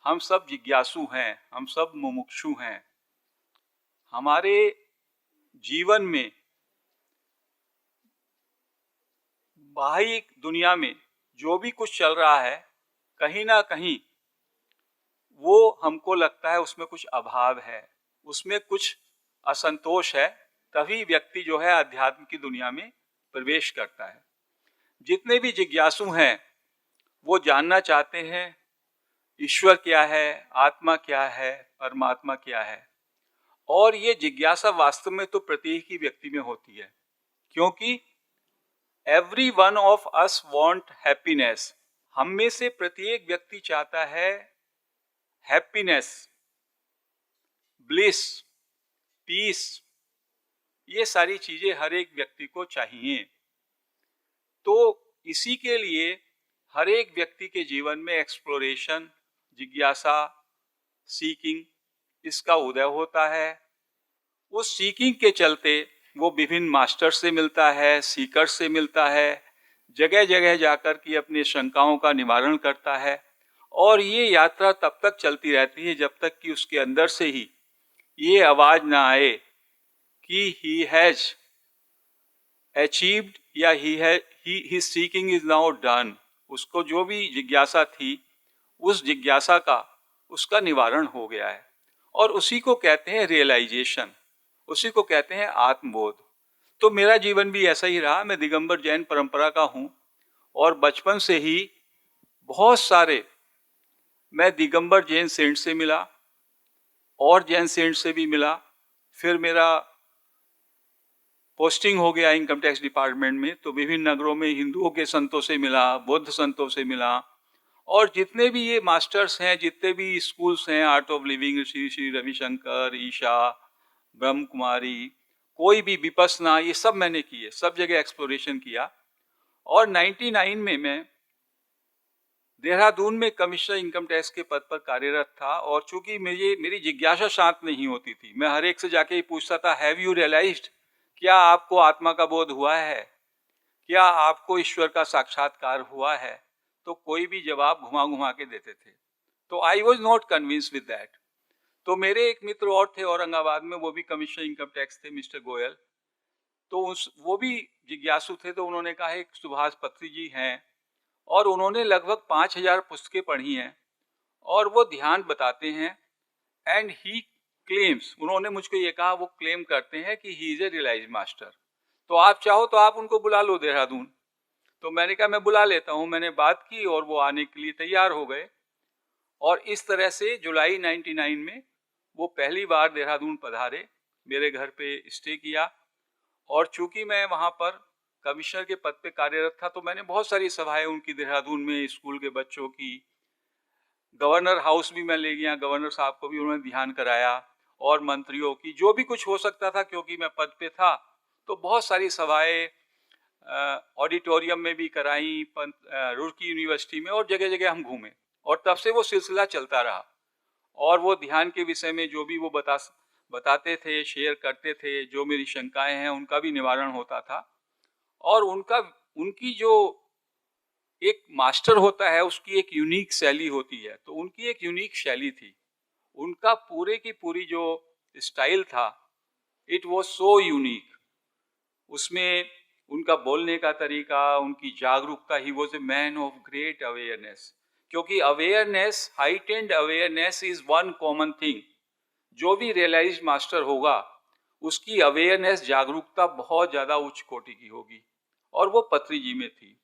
हम सब जिज्ञासु हैं, हम सब मुमुक्षु हैं। हमारे जीवन में बाहरी दुनिया में जो भी कुछ चल रहा है, कहीं ना कहीं वो हमको लगता है उसमें कुछ अभाव है, उसमें कुछ असंतोष है। तभी व्यक्ति जो है अध्यात्म की दुनिया में प्रवेश करता है। जितने भी जिज्ञासु हैं वो जानना चाहते हैं ईश्वर क्या है, आत्मा क्या है, परमात्मा क्या है। और ये जिज्ञासा वास्तव में तो प्रत्येक ही व्यक्ति में होती है, क्योंकि every one of us want happiness. हम में से प्रत्येक व्यक्ति चाहता है हैप्पीनेस, ब्लिस, पीस। ये सारी चीजें हर एक व्यक्ति को चाहिए। तो इसी के लिए हर एक व्यक्ति के जीवन में एक्सप्लोरेशन, जिज्ञासा, सीकिंग, इसका उदय होता है। उस सीकिंग के चलते वो विभिन्न मास्टर से मिलता है, सीकर से मिलता है, जगह जगह जाकर के अपनी शंकाओं का निवारण करता है। और ये यात्रा तब तक चलती रहती है जब तक कि उसके अंदर से ही ये आवाज ना आए कि ही हैज अचीव्ड या ही सीकिंग इज नाउ डन। उसको जो भी जिज्ञासा थी, उस जिज्ञासा का उसका निवारण हो गया है। और उसी को कहते हैं रियलाइजेशन, उसी को कहते हैं आत्मबोध। तो मेरा जीवन भी ऐसा ही रहा। मैं दिगंबर जैन परंपरा का हूँ और बचपन से ही बहुत सारे मैं दिगंबर जैन सेंट से मिला और जैन सेंट से भी मिला। फिर मेरा पोस्टिंग हो गया इनकम टैक्स डिपार्टमेंट में, तो विभिन्न नगरों में हिंदुओं के संतों से मिला, बौद्ध संतों से मिला। और जितने भी ये मास्टर्स हैं, जितने भी स्कूल्स हैं, art of living, Shri Shri Ravi Shankar, Isha, Brahma Kumari, कोई भी विपसना, ये सब मैंने किए, सब जगह एक्सप्लोरेशन किया। और 99 में मैं देहरादून में कमिश्नर इनकम टैक्स के पद पर कार्यरत था। और चूंकि मेरी जिज्ञासा शांत नहीं होती थी, मैं हर एक से जाके ही पूछता था, हैव यू रियलाइज्ड, क्या आपको आत्मा का बोध हुआ है, क्या आपको ईश्वर का साक्षात्कार हुआ है? तो कोई भी जवाब घुमा घुमा के देते थे। तो I was not convince with that. तो मेरे एक मित्र और थे औरंगाबाद में, वो भी कमिश्नर इनकम टैक्स थे, मिस्टर गोयल। तो वो भी जिज्ञासु थे। तो उन्होंने कहा, एक सुभाष पत्री जी हैं और उन्होंने लगभग 5000 पुस्तकें पढ़ी हैं और वो ध्यान बताते हैं। एंड ही क्लेम्स, उन्होंने मुझको ये कहा, वो क्लेम करते हैं कि he is a realised master. तो आप चाहो तो आप उनको बुला लो देहरादून। तो मैंने कहा मैं बुला लेता हूँ। मैंने बात की और वो आने के लिए तैयार हो गए। और इस तरह से जुलाई 99 में वो पहली बार देहरादून पधारे, मेरे घर पे स्टे किया। और चूंकि मैं वहाँ पर कमिश्नर के पद पे कार्यरत था, तो मैंने बहुत सारी सभाएं उनकी देहरादून में, स्कूल के बच्चों की, गवर्नर हाउस भी मैं ले गया, गवर्नर साहब को भी उन्होंने ध्यान कराया, और मंत्रियों की, जो भी कुछ हो सकता था, क्योंकि मैं पद पे था। तो बहुत सारी सभाएं ऑडिटोरियम में भी कराई, रुड़की यूनिवर्सिटी में, और जगह जगह हम घूमे। और तब से वो सिलसिला चलता रहा। और वो ध्यान के विषय में जो भी वो बताते थे, शेयर करते थे, जो मेरी शंकाएं हैं उनका भी निवारण होता था। और उनकी जो एक मास्टर होता है, उसकी एक यूनिक शैली होती है। तो उनकी एक यूनिक शैली थी। उनका पूरे की पूरी जो स्टाइल था, इट वॉज सो यूनिक। उसमें उनका बोलने का तरीका, उनकी जागरूकता, ही was a man of great awareness. क्योंकि awareness, heightened awareness is one common thing. जो भी रियलाइज्ड मास्टर होगा, उसकी अवेयरनेस, जागरूकता बहुत ज्यादा उच्च कोटि की होगी। और वो पत्री जी में थी।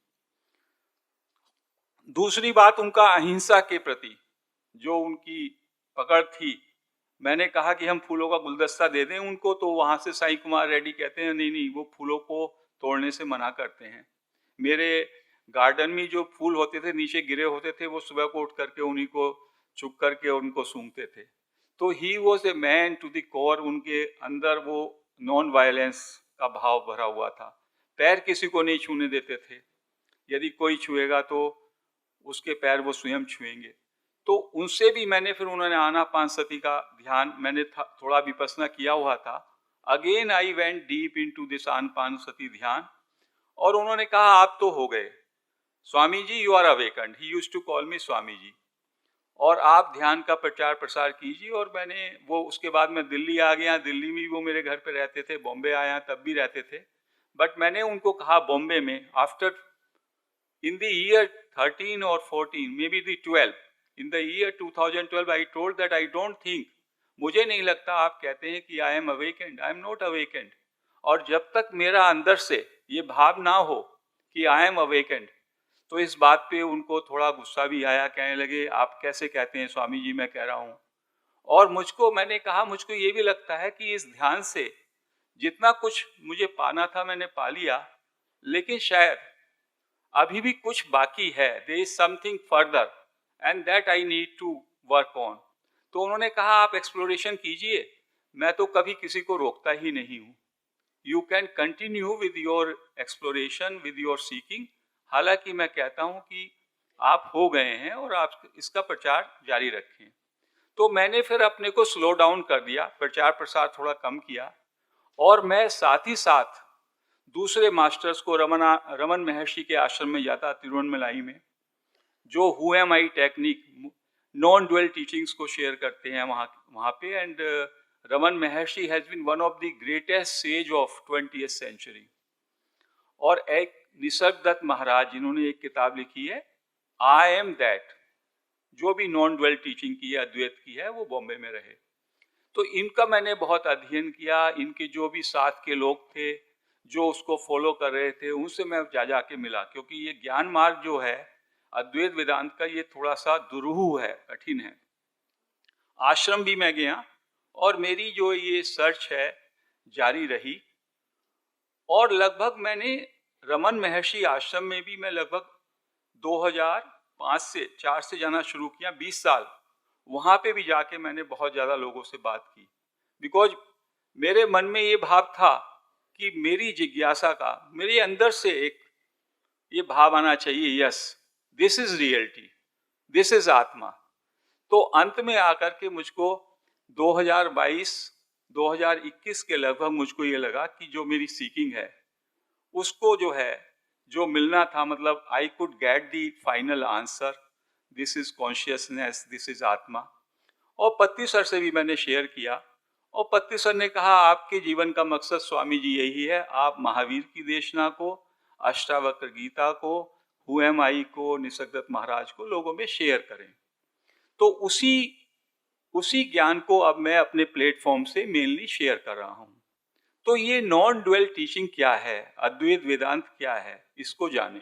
दूसरी बात, उनका अहिंसा के प्रति जो उनकी पकड़ थी। मैंने कहा कि हम फूलों का गुलदस्ता दे दें उनको, तो वहां से साईं कुमार रेड्डी कहते हैं, नहीं नहीं, वो फूलों को तोड़ने से मना करते हैं। मेरे गार्डन में जो फूल होते थे, नीचे गिरे होते थे, वो सुबह को उठ करके उन्हीं को चुप करके उनको सूंघते थे। तो he was a man to the core. उनके अंदर वो नॉन वायलेंस का भाव भरा हुआ था। पैर किसी को नहीं छूने देते थे। यदि कोई छुएगा तो उसके पैर वो स्वयं छुएंगे। तो उनसे भी मैंने, फिर उन्होंने आनापानसति का ध्यान, मैंने थोड़ा विपස්සना किया हुआ था। Again I went deep into this Anapanasati dhyan. और उन्होंने कहा, आप तो हो गए Swami ji, you are awakened. He used to call me Swami ji. और आप ध्यान का प्रचार प्रसार कीजिए। और मैंने वो, उसके बाद मैं दिल्ली आ गया, दिल्ली में वो मेरे घर पे रहते थे, बॉम्बे आया तब भी रहते थे। बट मैंने उनको कहा बॉम्बे में, after in the year 13 or 14, maybe the 12, in the year 2012, I told that I don't think, मुझे नहीं लगता आप कहते हैं कि I am awakened, I am not awakened। और जब तक मेरा अंदर से ये भाव ना हो कि I am awakened, तो इस बात पे उनको थोड़ा गुस्सा भी आया, कहने लगे आप कैसे कहते हैं स्वामी जी, मैं कह रहा हूँ। और मुझको, मैंने कहा मुझको ये भी लगता है कि इस ध्यान से जितना कुछ मुझे पाना था मैंने पा लिया, लेकिन शायद अभी भी कुछ बाकी है, there is something further and that I need to work on. तो उन्होंने कहा आप एक्सप्लोरेशन कीजिए, मैं तो कभी किसी को रोकता ही नहीं हूँ, you can continue with your exploration, with your seeking. हालांकि मैं कहता हूँ कि आप हो गए हैं और आप इसका प्रचार जारी रखें। तो मैंने फिर अपने को स्लो डाउन कर दिया, प्रचार प्रसार थोड़ा कम किया, और मैं साथ ही साथ दूसरे मास्टर्स को, रमन महर्षि के आश्रम में जाता तिरुवनमलाई में, जो who am I technique, non dual teachings को शेयर करते हैं वहाँ पे। And Raman Maharshi has been one of the greatest sages of 20th century. और एक निसर्गदत्त महाराज, जिन्होंने एक किताब लिखी है आई एम दैट, जो भी नॉन ड्वेल टीचिंग की है, अद्वैत की है, वो बॉम्बे में रहे। तो इनका मैंने बहुत अध्ययन किया, इनके जो भी साथ के लोग थे जो उसको फॉलो कर रहे थे, उनसे मैं जाके मिला, क्योंकि ये ज्ञान मार्ग जो है अद्वैत वेदांत का, ये थोड़ा सा दुरूह है, कठिन है। आश्रम भी मैं गया और मेरी जो ये सर्च है जारी रही। और लगभग मैंने रमन महर्षि आश्रम में भी मैं लगभग 2005 से 4 से जाना शुरू किया, 20 साल वहाँ पे भी जाके मैंने बहुत ज़्यादा लोगों से बात की, बिकॉज मेरे मन में ये भाव था कि मेरी जिज्ञासा का, मेरे अंदर से एक ये भाव आना चाहिए, yes this is reality, this is आत्मा। तो अंत में आकर के मुझको 2022 2021 के लगभग मुझको ये लगा कि जो मेरी सीकिंग है उसको जो है, जो मिलना था, मतलब I could get the final answer, this is consciousness, this is आत्मा। और पत्ती सर से भी मैंने शेयर किया, और पत्ती सर ने कहा आपके जीवन का मकसद स्वामी जी यही है, आप महावीर की देशना को, अष्टावक्र गीता को, हु एम आई को, निसर्गदत्त महाराज को लोगों में शेयर करें। तो उसी ज्ञान को अब मैं अपने प्लेटफॉर्म से मेनली शेयर कर रहा हूँ। तो ये नॉन ड्वेल टीचिंग क्या है, अद्वैत वेदांत क्या है, इसको जाने।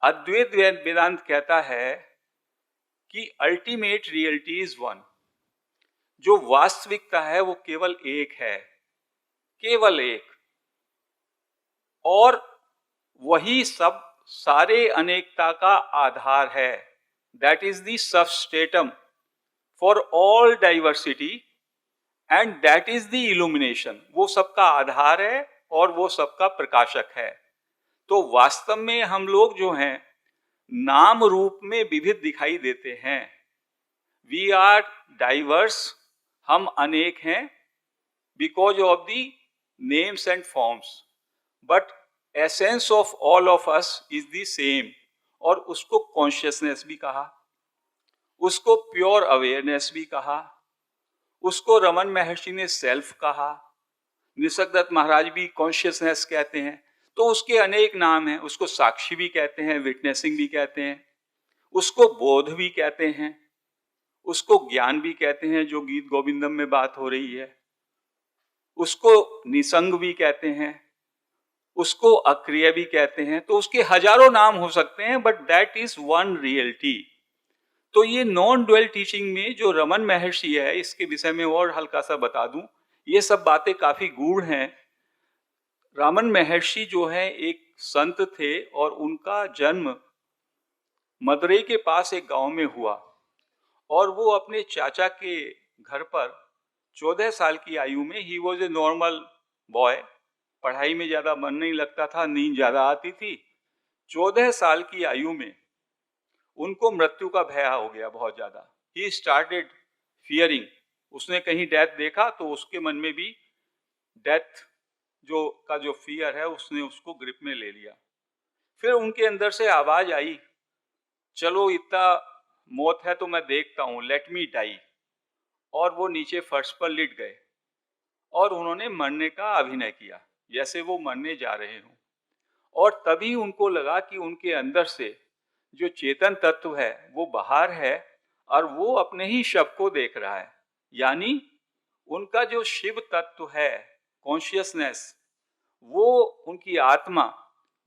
अद्वैत वेदांत कहता है कि अल्टीमेट रियलिटी इज वन, जो वास्तविकता है वो केवल एक है, केवल एक, और वही सब सारे अनेकता का आधार है। That is the substratum for all diversity and that is the illumination. वो सबका आधार है और वो सबका प्रकाशक है। तो वास्तव में हम लोग जो हैं नाम रूप में विविध दिखाई देते हैं, वी आर डाइवर्स, हम अनेक हैं because of the names and forms, but essence of all of us is the same. और उसको कॉन्शियसनेस भी कहा, उसको प्योर अवेयरनेस भी कहा, उसको रमन महर्षि ने सेल्फ कहा, निसर्गदत्त महाराज भी कॉन्शियसनेस कहते हैं। तो उसके अनेक नाम हैं, उसको साक्षी भी कहते हैं, विटनेसिंग भी कहते हैं, उसको बोध भी कहते हैं, उसको ज्ञान भी कहते हैं, जो गीत गोविंदम में बात हो रही है, उसको निसंग भी कहते हैं, उसको अक्रिय भी कहते हैं। तो उसके हजारों नाम हो सकते हैं, but that is one reality. तो ये नॉन ड्वेल टीचिंग में जो रमन महर्षि है, इसके विषय में और हल्का सा बता दूं, ये सब बातें काफी गूढ़ हैं। रमन महर्षि जो है एक संत थे और उनका जन्म मदुरई के पास एक गांव में हुआ, और वो अपने चाचा के घर पर 14 साल की आयु में, ही वॉज ए नॉर्मल बॉय, पढ़ाई में ज्यादा मन नहीं लगता था, नींद ज्यादा आती थी। 14 साल की आयु में उनको मृत्यु का भय हो गया बहुत ज्यादा। ही स्टार्टेड फियरिंग, उसने कहीं डेथ देखा तो उसके मन में भी डेथ जो फियर है उसने उसको ग्रिप में ले लिया। फिर उनके अंदर से आवाज आई, चलो इतना मौत है तो मैं देखता हूँ, लेट मी डाई। और वो नीचे फर्श पर लेट गए और उन्होंने मरने का अभिनय किया, जैसे वो मरने जा रहे हों। और तभी उनको लगा कि उनके अंदर से जो चेतन तत्व है वो बाहर है और वो अपने ही शव को देख रहा है। यानी उनका जो शिव तत्व है, कॉन्शियसनेस, वो उनकी आत्मा,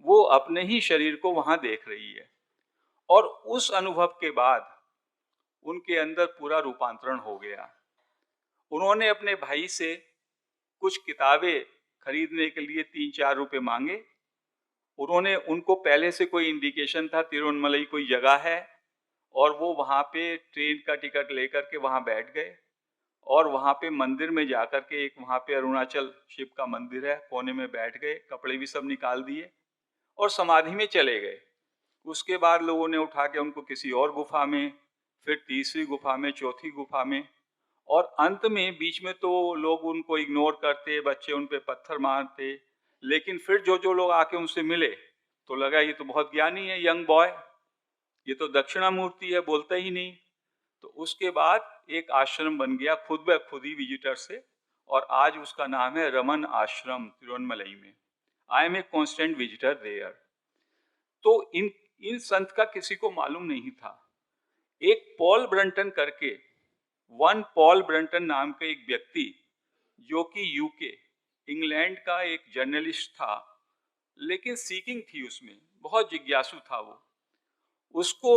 वो अपने ही शरीर को वहां देख रही है। और उस अनुभव के बाद उनके अंदर पूरा रूपांतरण हो गया। उन्होंने अपने भाई से कुछ किताबें खरीदने के लिए 3-4 रुपए मांगे। उन्होंने, उनको पहले से कोई इंडिकेशन था तिरुवन्नमलई कोई जगह है, और वो वहाँ पे ट्रेन का टिकट लेकर के वहाँ बैठ गए और वहाँ पे मंदिर में जाकर के, एक वहाँ पे अरुणाचल शिव का मंदिर है, कोने में बैठ गए, कपड़े भी सब निकाल दिए और समाधि में चले गए। उसके बाद लोगों ने उठा के उनको किसी और गुफा में, फिर तीसरी गुफा में, चौथी गुफा में, और अंत में बीच में तो लोग उनको इग्नोर करते, बच्चे उन पे पत्थर मारते, लेकिन फिर जो जो लोग आके उनसे मिले तो लगा ये तो बहुत ज्ञानी है, यंग बॉय, ये तो दक्षिणामूर्ति है, बोलता ही नहीं। तो उसके बाद एक आश्रम बन गया खुद ब खुद ही विजिटर से, और आज उसका नाम है रमन आश्रम तिरुवन्नमलई में। I am a constant visitor there. तो इन इन संत का किसी को मालूम नहीं था। एक पॉल ब्रंटन करके, वन पॉल ब्रंटन नाम के एक व्यक्ति, जो कि यूके, इंग्लैंड का एक जर्नलिस्ट था, लेकिन सीकिंग थी उसमें, बहुत जिज्ञासु था वो। उसको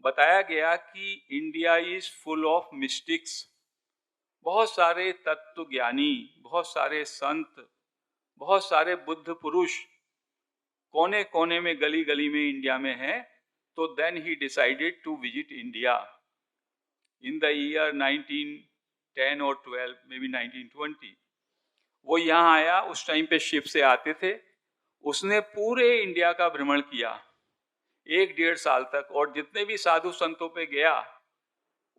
बताया गया कि India is full of mystics, बहुत सारे तत्व ज्ञानी, बहुत सारे संत, बहुत सारे बुद्ध पुरुष कोने कोने में, गली गली में इंडिया में हैं। तो then he decided to visit India in the year 1910 और 12, मे बी 1920। वो यहाँ आया, उस टाइम पे शिप से आते थे। उसने पूरे इंडिया का भ्रमण किया 1-1.5 साल तक, और जितने भी साधु संतों पे गया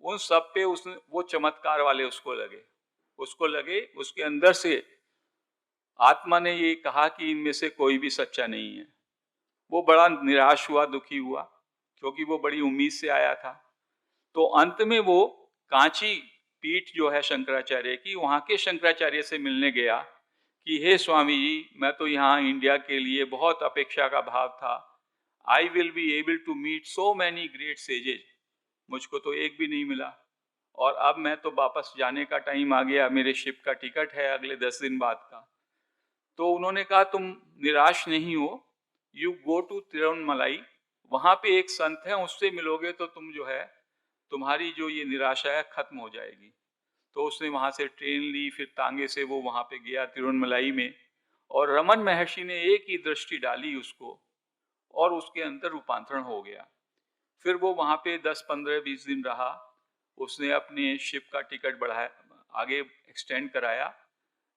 उन सब पे उसने, वो चमत्कार वाले उसको लगे उसके अंदर से आत्मा ने ये कहा कि इनमें से कोई भी सच्चा नहीं है। वो बड़ा निराश हुआ, दुखी हुआ, क्योंकि वो बड़ी उम्मीद से आया था। तो अंत में वो कांची पीठ जो है शंकराचार्य की, वहाँ के शंकराचार्य से मिलने गया कि हे स्वामी जी, मैं तो यहाँ इंडिया के लिए बहुत अपेक्षा का भाव था, I will be able to meet so many great sages, मुझको तो एक भी नहीं मिला, और अब मैं तो वापस जाने का टाइम आ गया, मेरे शिप का टिकट है अगले 10 दिन बाद का। तो उन्होंने कहा तुम निराश नहीं हो, यू गो टू तिरुवन्नमलई, वहाँ पे एक संत है, उससे मिलोगे तो तुम जो है, तुम्हारी जो ये निराशा है खत्म हो जाएगी। तो उसने वहाँ से ट्रेन ली, फिर तांगे से वो वहाँ पे गया तिरुवन्नमलई में, और रमन महर्षि ने एक ही दृष्टि डाली उसको, और उसके अंदर रूपांतरण हो गया। फिर वो वहाँ पे 10, 15, 20 दिन रहा। उसने अपने शिप का टिकट बढ़ाया, आगे एक्सटेंड कराया,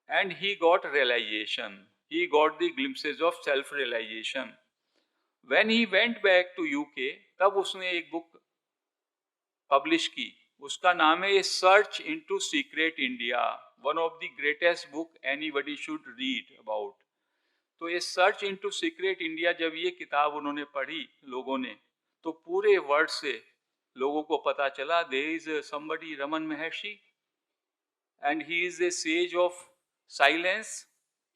and he got realisation, he got the glimpses of self realisation. When he went back to UK, तब उसने एक बुक पब्लिश की, उसका नाम है search into secret India, one of the greatest book anybody should read about. तो ये search into secret India, जब ये किताब उन्होंने पढ़ी लोगों ने, तो पूरे वर्ल्ड से लोगों को पता चला there is somebody Raman Maharshi, and he is a sage of silence,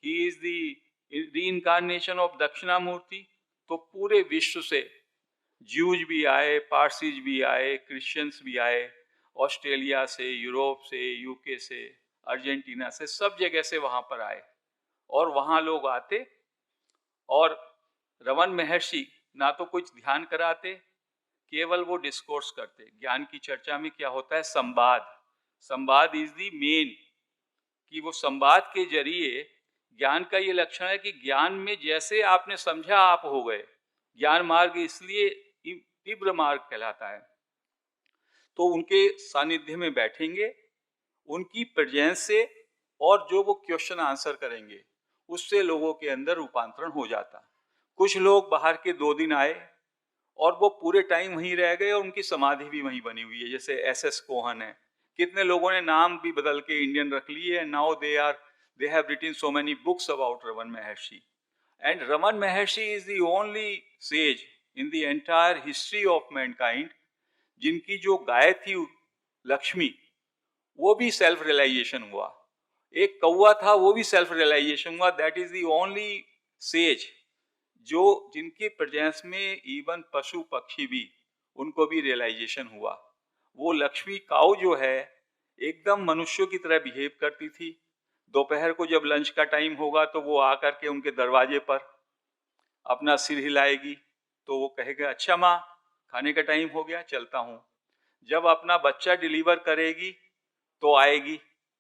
he is the reincarnation of Dakshinamurthy. तो पूरे विश्व से ज्यूज भी आए, पारसीज भी आए, क्रिश्चियंस भी आए, ऑस्ट्रेलिया से, यूरोप से, यूके से, अर्जेंटीना से, सब जगह से वहाँ पर आए। और वहाँ लोग आते और रमन महर्षि ना तो कुछ ध्यान कराते, केवल वो डिस्कोर्स करते। ज्ञान की चर्चा में क्या होता है, संवाद, संवाद इज दी मेन, कि वो संवाद के जरिए, ज्ञान का ये लक्षण है कि ज्ञान में जैसे आपने समझा आप हो गए। ज्ञान मार्ग इसलिए तीव्र मार्ग कहलाता है। तो उनके सानिध्य में बैठेंगे, उनकी प्रेजेंस से, और जो वो क्वेश्चन आंसर करेंगे उससे लोगों के अंदर रूपांतरण हो जाता। कुछ लोग बाहर के 2 दिन आए और वो पूरे टाइम वहीं रह गए, और उनकी समाधि भी वहीं बनी हुई है, जैसे एस कोहन है। कितने लोगों ने नाम भी बदल के इंडियन रख लिए, now they have written so many books about Raman Maharshi. And Raman Maharshi is the only sage in the entire history of mankind जिनकी जो गाय थी लक्ष्मी, वो भी सेल्फ रियलाइजेशन हुआ। एक कौवा था, वो भी सेल्फ रियलाइजेशन हुआ। That is the only says जो जिनके प्रेजेंस में इवन पशु पक्षी भी, उनको भी रियलाइजेशन हुआ। वो लक्ष्मी काऊ जो है एकदम मनुष्यों की तरह बिहेव करती थी। दोपहर को जब लंच का टाइम होगा तो वो आकर के उनके दरवाजे पर अपना सिर हिलाएगी, तो वो कहेगा अच्छा माँ खाने का टाइम हो गया, चलता हूँ। जब अपना बच्चा डिलीवर करेगी तो आएगी,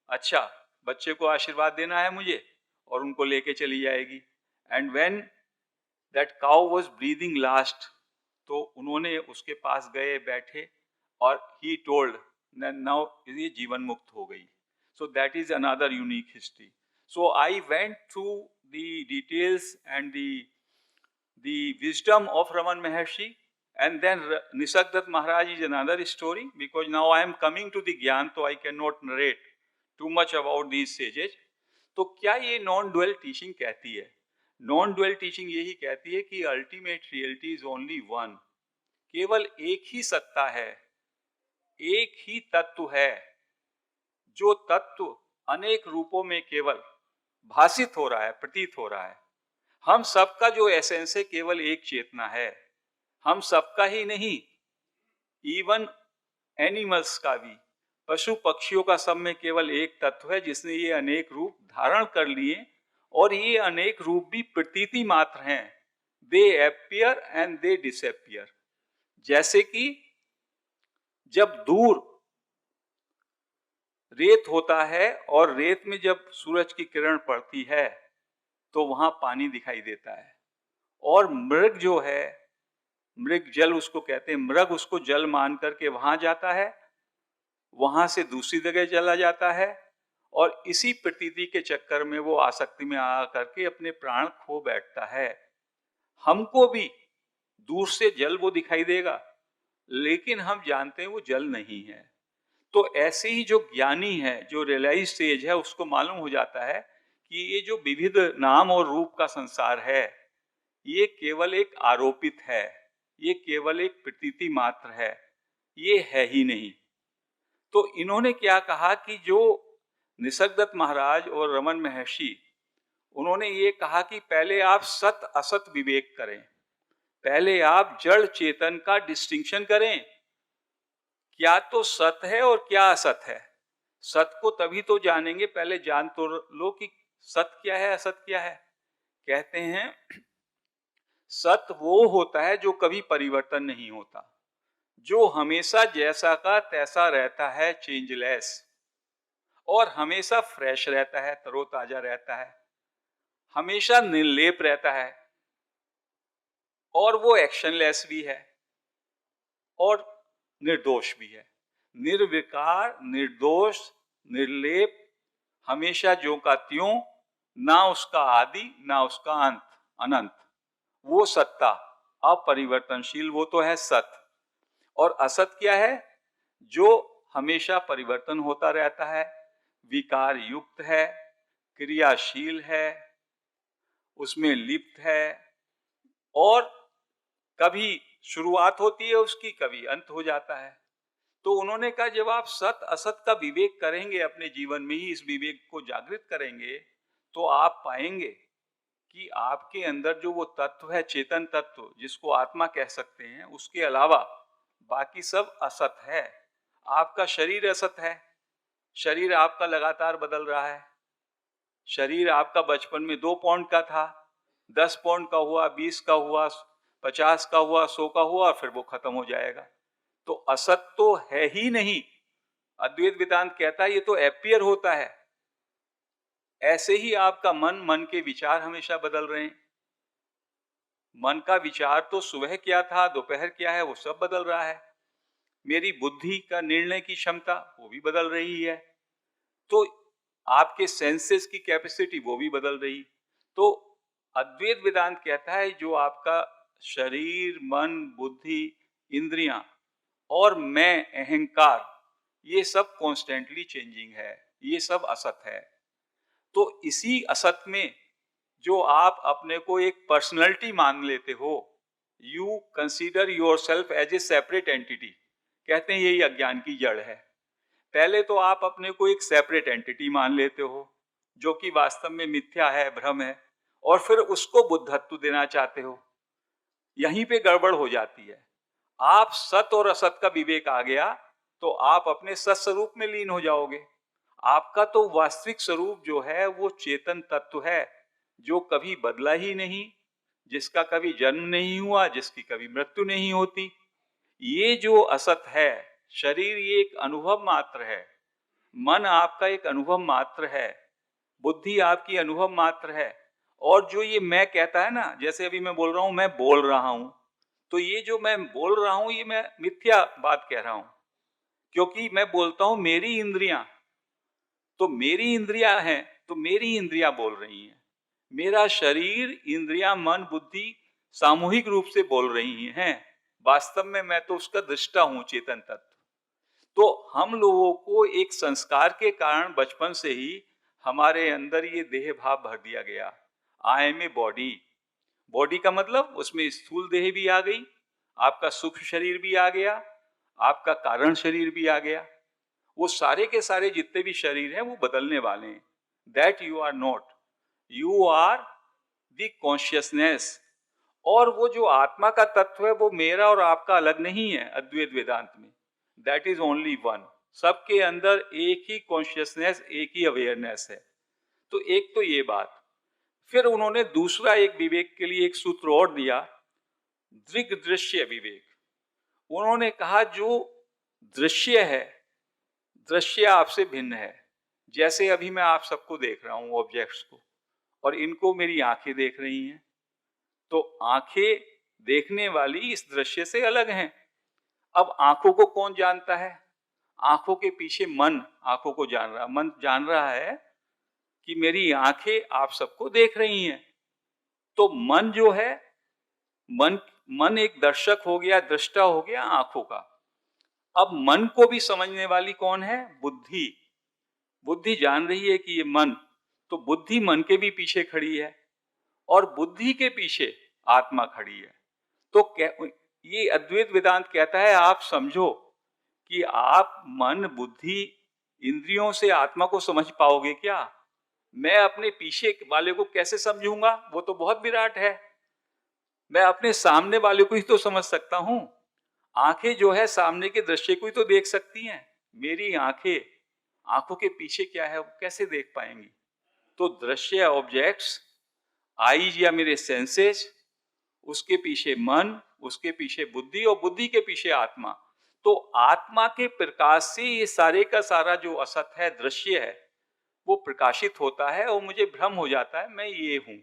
अच्छा बच्चे को आशीर्वाद देना है मुझे, और उनको लेके चली जाएगी। And when that cow was breathing last, तो उन्होंने उसके पास गए, बैठे, और ही टोल्ड नाउ ये जीवन मुक्त हो गई। So that is another unique history. So I went through the details and the wisdom of Raman Maharshi, and then Nisargadatta Maharaj is another story, because now I am coming to the Gyan, so I cannot narrate too much about these sages. तो क्या ये non dwell teaching कहती है? Non dwell teaching यही कहती है कि ultimate reality is only one, केवल एक ही सत्ता है, एक ही तत्व है, जो तत्व अनेक रूपों में केवल भाषित हो रहा है, प्रतीत हो रहा है। हम सबका जो एसेंस है केवल एक चेतना है, हम सबका ही नहीं, इवन एनिमल्स का भी, पशु पक्षियों का, सब में केवल एक तत्व है जिसने ये अनेक रूप धारण कर लिए, और ये अनेक रूप भी प्रतीति मात्र हैं। दे एपियर एंड दे डिसएपियर। जैसे कि जब दूर रेत होता है और रेत में जब सूरज की किरण पड़ती है तो वहां पानी दिखाई देता है, और मृग जो है, मृग जल उसको कहते हैं, मृग उसको जल मान करके वहां जाता है, वहां से दूसरी जगह चला जाता है, और इसी प्रतीति के चक्कर में वो आसक्ति में आ करके अपने प्राण खो बैठता है। हमको भी दूर से जल वो दिखाई देगा, लेकिन हम जानते हैं वो जल नहीं है। तो ऐसे ही जो ज्ञानी है, जो रियलाइज स्टेज है, उसको मालूम हो जाता है कि ये जो विविध नाम और रूप का संसार है, ये केवल एक आरोपित है, ये केवल एक प्रतीति मात्र है, ये है ही नहीं। तो इन्होंने क्या कहा कि जो निसर्गदत्त महाराज और रमन महर्षि, उन्होंने ये कहा कि पहले आप सत असत विवेक करें, पहले आप जड़ चेतन का डिस्टिंक्शन करें, क्या तो सत है और क्या असत है। सत को तभी तो जानेंगे, पहले जान तो लो कि सत क्या है, असत क्या है। कहते हैं सत वो होता है जो कभी परिवर्तन नहीं होता, जो हमेशा जैसा का तैसा रहता है, चेंजलेस, और हमेशा फ्रेश रहता है, तरोताजा रहता है, हमेशा निर्लेप रहता है, और वो एक्शनलेस भी है और निर्दोष भी है। निर्विकार, निर्दोष, निर्लेप, हमेशा ज्यों का त्यों, ना उसका आदि ना उसका अंत, अनंत, वो सत्ता अपरिवर्तनशील, वो तो है सत। और असत क्या है? जो हमेशा परिवर्तन होता रहता है, विकार युक्त है, क्रियाशील है, उसमें लिप्त है, और कभी शुरुआत होती है उसकी, कभी अंत हो जाता है। तो उन्होंने कहा जब आप सत असत का विवेक करेंगे, अपने जीवन में ही इस विवेक को जागृत करेंगे, तो आप पाएंगे कि आपके अंदर जो वो तत्व है, चेतन तत्व जिसको आत्मा कह सकते हैं, उसके अलावा बाकी सब असत है। आपका शरीर असत है, शरीर आपका लगातार बदल रहा है। शरीर आपका बचपन में 2 पाउंड का था, 10 पाउंड का हुआ, 20 का हुआ, 50 का हुआ, 100 का हुआ, और फिर वो खत्म हो जाएगा। तो असत तो है ही नहीं। अद्वैत वेदांत कहता है ये तो एपियर होता है। ऐसे ही आपका मन, मन के विचार हमेशा बदल रहे हैं। मन का विचार तो सुबह क्या था, दोपहर क्या है, वो सब बदल रहा है। मेरी बुद्धि का निर्णय की क्षमता वो भी बदल रही है। तो आपके सेंसेस की कैपेसिटी वो भी बदल रही। तो अद्वैत वेदांत कहता है जो आपका शरीर, मन, बुद्धि, इंद्रियां और मैं, अहंकार, ये सब कॉन्स्टेंटली चेंजिंग है, ये सब असत है। तो इसी असत में जो आप अपने को एक पर्सनैलिटी मान लेते हो, you consider yourself as a separate entity. कहते हैं यही अज्ञान की जड़ है। पहले तो आप अपने को एक सेपरेट एंटिटी मान लेते हो, जो कि वास्तव में मिथ्या है, भ्रम है, और फिर उसको बुद्धत्व देना चाहते हो। यहीं पे गड़बड़ हो जाती है। आप सत और असत का विवेक आ गया तो आप अपने सत स्वरूप में लीन हो जाओगे। आपका तो वास्तविक स्वरूप जो है वो चेतन तत्व है, जो कभी बदला ही नहीं, जिसका कभी जन्म नहीं हुआ, जिसकी कभी मृत्यु नहीं होती। ये जो असत है, शरीर ये एक अनुभव मात्र है, मन आपका एक अनुभव मात्र है, बुद्धि आपकी अनुभव मात्र है। और जो ये मैं कहता है ना, जैसे अभी मैं बोल रहा हूं मैं बोल रहा हूं, तो ये जो मैं बोल रहा हूं ये मैं मिथ्या बात कह रहा हूं, क्योंकि मैं बोलता हूं मेरी इंद्रियां, तो मेरी इंद्रियां हैं, तो मेरी इंद्रियां बोल रही हैं। मेरा शरीर, इंद्रियां, मन, बुद्धि सामूहिक रूप से बोल रही हैं। वास्तव में मैं तो उसका दृष्टा हूं, चेतन तत्व। तो हम लोगों को एक संस्कार के कारण बचपन से ही हमारे अंदर ये देह भाव भर दिया गया। I am a body. Body का मतलब उसमें स्थूल देह भी आ गई, आपका सूक्ष्म शरीर भी आ गया, आपका कारण शरीर भी आ गया। वो सारे के सारे जितने भी शरीर हैं वो बदलने वाले हैं। That you are not, you are the consciousness. और वो जो आत्मा का तत्व है वो मेरा और आपका अलग नहीं है। अद्वैत वेदांत में दैट इज ओनली वन। सबके अंदर एक ही कॉन्शियसनेस, एक ही अवेयरनेस है। तो एक तो ये बात। फिर उन्होंने दूसरा एक विवेक के लिए एक सूत्र और दिया, दृग दृश्य विवेक। उन्होंने कहा जो दृश्य है, दृश्य आपसे भिन्न है। जैसे अभी मैं आप सबको देख रहा हूं, ऑब्जेक्ट्स को, और इनको मेरी आंखें देख रही हैं, तो आंखें देखने वाली इस दृश्य से अलग हैं। अब आंखों को कौन जानता है? आंखों के पीछे मन आंखों को जान रहा, मन जान रहा है कि मेरी आंखें आप सबको देख रही हैं। तो मन जो है, मन मन एक दर्शक हो गया, दृष्टा हो गया आंखों का। अब मन को भी समझने वाली कौन है? बुद्धि। बुद्धि जान रही है कि ये मन, तो बुद्धि मन के भी पीछे खड़ी है, और बुद्धि के पीछे आत्मा खड़ी है। तो ये अद्वैत वेदांत कहता है आप समझो कि आप मन, बुद्धि, इंद्रियों से आत्मा को समझ पाओगे क्या? मैं अपने पीछे वाले को कैसे समझूंगा? वो तो बहुत विराट है। मैं अपने सामने वाले को ही तो समझ सकता हूं। आंखें जो है सामने के दृश्य को ही तो देख सकती हैं। मेरी आंखें, आंखों के पीछे क्या है वो कैसे देख पाएंगी? तो दृश्य ऑब्जेक्ट्स, आईज या मेरे सेंसेस, उसके पीछे मन, उसके पीछे बुद्धि, और बुद्धि के पीछे आत्मा। तो आत्मा के प्रकाश से ये सारे का सारा जो असत है, दृश्य है, वो प्रकाशित होता है और मुझे भ्रम हो जाता है मैं ये हूं।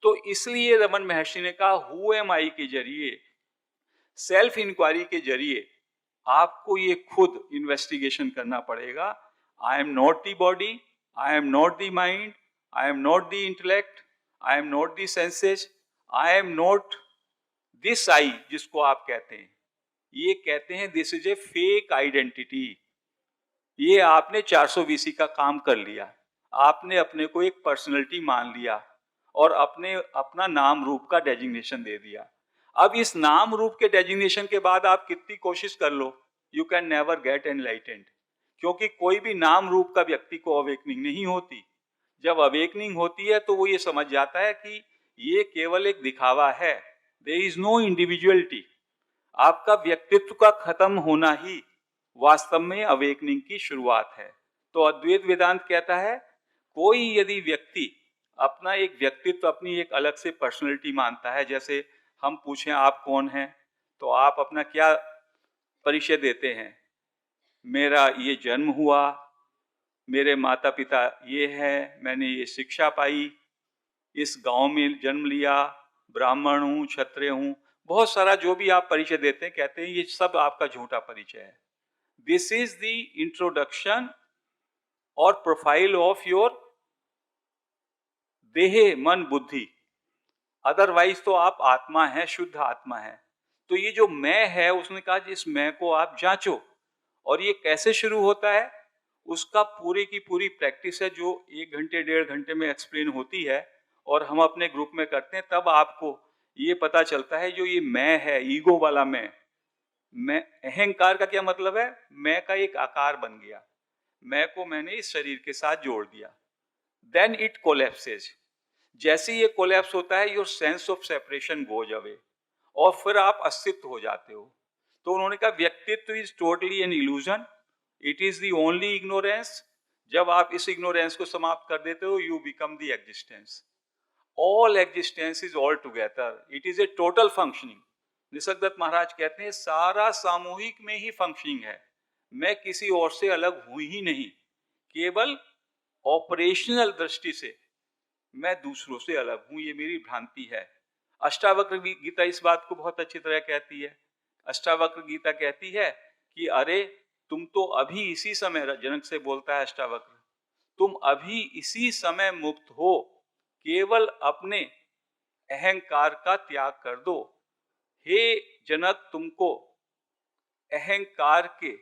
तो इसलिए रमन महर्षि ने कहा हु एम आई के जरिए, सेल्फ इंक्वायरी के जरिए आपको ये खुद इन्वेस्टिगेशन करना पड़ेगा। I am not the body, I am not the mind, I am not the intellect, I am not the senses, I am not this I जिसको आप कहते हैं। ये कहते हैं this is A fake identity. ये आपने 400 बीसी का काम कर लिया। आपने अपने को एक पर्सनैलिटी मान लिया और अपना नाम रूप का डेजिग्नेशन दे दिया। अब इस नाम रूप के डेजिग्नेशन के बाद आप कितनी कोशिश कर लो, you can never get enlightened. क्योंकि कोई भी नाम रूप का व्यक्ति को अवेकनिंग नहीं होती। जब अवेकनिंग होती है तो वो ये समझ जाता है कि ये केवल एक दिखावा है, देयर इज नो इंडिविजुअलिटी। आपका व्यक्तित्व का खत्म होना ही वास्तव में अवेकनिंग की शुरुआत है। तो अद्वैत वेदांत कहता है कोई यदि व्यक्ति अपना एक व्यक्तित्व, अपनी एक अलग से पर्सनैलिटी मानता है, जैसे हम पूछें आप कौन हैं, तो आप अपना क्या परिचय देते हैं? मेरा ये जन्म हुआ, मेरे माता पिता ये है, मैंने ये शिक्षा पाई, इस गांव में जन्म लिया, ब्राह्मण हूँ, क्षत्रिय हूँ, बहुत सारा जो भी आप परिचय देते हैं, कहते हैं ये सब आपका झूठा परिचय है। दिस इज द इंट्रोडक्शन और प्रोफाइल ऑफ योर देह, मन, बुद्धि। अदरवाइज तो आप आत्मा है, शुद्ध आत्मा है। तो ये जो मैं है, उसने कहा इस मैं को आप जांचो। और ये कैसे शुरू होता है, उसका पूरी की पूरी प्रैक्टिस है, जो 1 घंटे 1.5 घंटे में एक्सप्लेन होती है और हम अपने ग्रुप में करते हैं। तब आपको ये पता चलता है जो ये मैं है, ईगो वाला मैं, मैं, अहंकार का क्या मतलब है? मैं का एक आकार बन गया, मैं को मैंने इस शरीर के साथ जोड़ दिया। Then it collapses. जैसे ये कोलैप्स होता है, your sense of separation goes away, और फिर आप अस्तित्व हो जाते हो। तो उन्होंने कहा व्यक्तित्व is totally an illusion, it is the only ignorance. जब आप इस इग्नोरेंस को समाप्त कर देते हो, you become the existence. All existence is all together, it is a total functioning. Nisargadatta Maharaj कहते हैं सारा सामूहिक में ही फंक्शनिंग है, मैं किसी और से अलग हूं ही नहीं, केवल ऑपरेशनल दृष्टि से मैं दूसरों से अलग हूं, ये मेरी भ्रांति है। अष्टावक्र गीता इस बात को बहुत अच्छी तरह कहती है। अष्टावक्र गीता कहती है कि अरे तुम तो अभी इसी समय, जनक से बोलता है अष्टावक्र, तुम अभी इसी समय मुक्त हो, केवल अपने अहंकार का त्याग कर दो। हे जनक, तुमको अहंकार के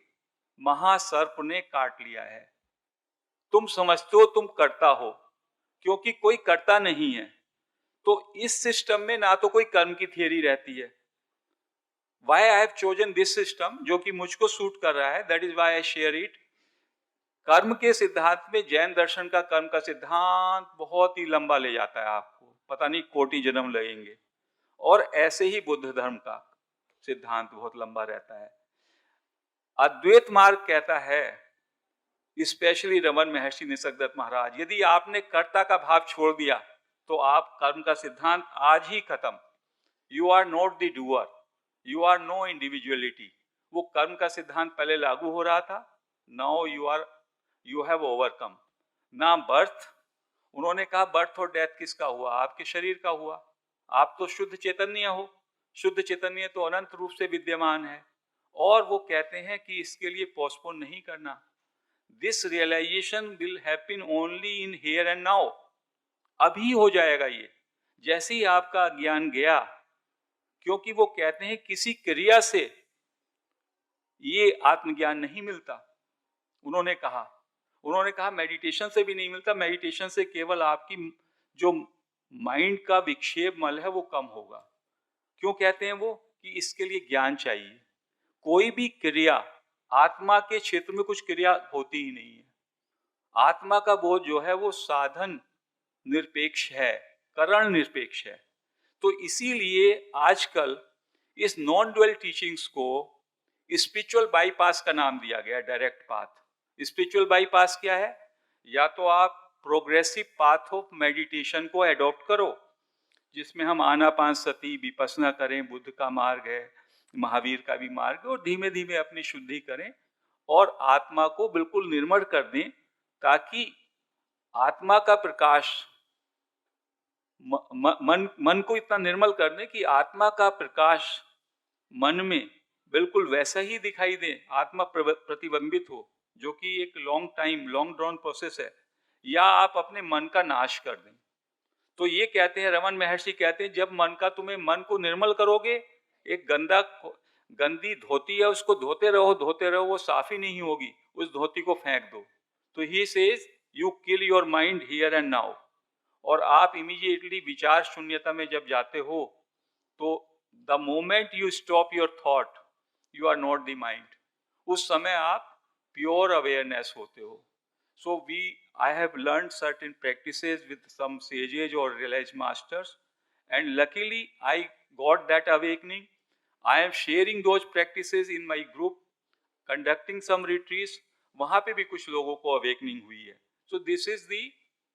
महासर्प ने काट लिया है। तुम समझते हो तुम करता हो, क्योंकि कोई करता नहीं है। तो इस सिस्टम में ना तो कोई कर्म की थियरी रहती है। Why I have chosen this system, जो कि मुझको सूट कर रहा है, that is why I share it। कर्म के सिद्धांत में जैन दर्शन का कर्म का सिद्धांत बहुत ही लंबा ले जाता है आपको, पता नहीं कोटि जन्म लगेंगे। और ऐसे ही बुद्ध धर्म का सिद्धांत बहुत लंबा रहता है। अद्वैत मार्ग कहता है, स्पेशली रमन महर्षि निसर्गदत्त महाराज, यदि आपने कर्ता का भाव छोड़ दिया तो आप कर्म का सिद्धांत आज ही खत्म। You are not the doer, you are no individuality. वो कर्म का सिद्धांत पहले लागू हो रहा था, नाउ यू हैव ओवरकम। ना बर्थ, उन्होंने कहा बर्थ और डेथ किसका हुआ? आपके शरीर का हुआ। आप तो शुद्ध चैतन्य हो, शुद्ध चैतन्य तो अनंत रूप से विद्यमान है। और वो कहते हैं कि इसके लिए पोस्टपोन नहीं करना। This realisation will happen only in here and now. अभी हो जाएगा ये, जैसे ही आपका ज्ञान गया। क्योंकि वो कहते हैं किसी क्रिया से ये आत्मज्ञान नहीं मिलता। उन्होंने कहा मेडिटेशन से भी नहीं मिलता। मेडिटेशन से केवल आपकी जो माइंड का विक्षेप मल है वो कम होगा। क्यों कहते हैं वो? कि इसके लिए ज्ञान चाहिए। कोई भी क्रिया, आत्मा के क्षेत्र में कुछ क्रिया होती ही नहीं है। आत्मा का बोध जो है वो साधन निरपेक्ष है, करण निरपेक्ष है। तो इसीलिए आजकल इस नॉन ड्वेल टीचिंग्स को स्पिरिचुअल बाईपास का नाम दिया गया, डायरेक्ट पाथ। स्पिरिचुअल बाईपास क्या है? या तो आप प्रोग्रेसिव पाथ ऑफ मेडिटेशन को एडॉप्ट करो, जिसमें हम आनापानसति विपස්සना करें, बुद्ध का मार्ग है, महावीर का भी मार्ग है, और धीमे धीमे अपनी शुद्धि करें और आत्मा को बिल्कुल निर्मल कर दें, ताकि आत्मा का प्रकाश मन को इतना निर्मल कर दें कि आत्मा का प्रकाश मन में बिल्कुल वैसा ही दिखाई दे, आत्मा प्रतिबिंबित हो, जो कि एक लॉन्ग ड्रॉन प्रोसेस है। या आप अपने मन का नाश कर दें। तो ये कहते हैं, रमन महर्षि कहते हैं, जब मन को निर्मल करोगे, एक गंदी धोती है, उसको धोते रहो, वो साफ ही नहीं होगी, उस धोती को फेंक दो। तो he says you kill your mind here and now. और आप इमीडिएटली विचार शून्यता में जब जाते हो, तो the moment you stop your thought, you are not the mind. उस समय आप प्योर अवेयरनेस होते हो। So I have learned certain practices with some sages or realized masters, and luckily I got that awakening. I am sharing those practices in my group, conducting some retreats. वहाँ पे भी कुछ लोगों को awakening हुई है। So this is the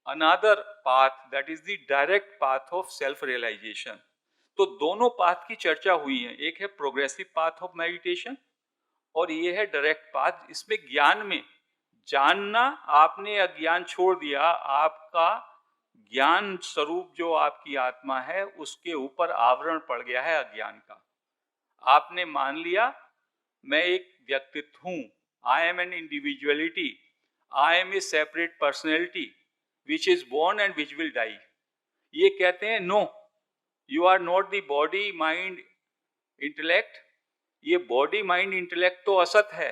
another path, that is the direct path of self realization. तो दोनों पाथ की चर्चा हुई है। एक है प्रोग्रेसिव पाथ ऑफ मेडिटेशन और ये है डायरेक्ट पाथ। इसमें ज्ञान में जानना, आपने अज्ञान छोड़ दिया, आपका ज्ञान स्वरूप जो आपकी आत्मा है उसके ऊपर आवरण पड़ गया है अज्ञान का। आपने मान लिया मैं एक व्यक्तित्व हूं, I am an individuality, I am a separate personality which is born and which will die. ये कहते हैं no, you are not the body mind intellect. ये बॉडी माइंड इंटेलेक्ट तो असत है,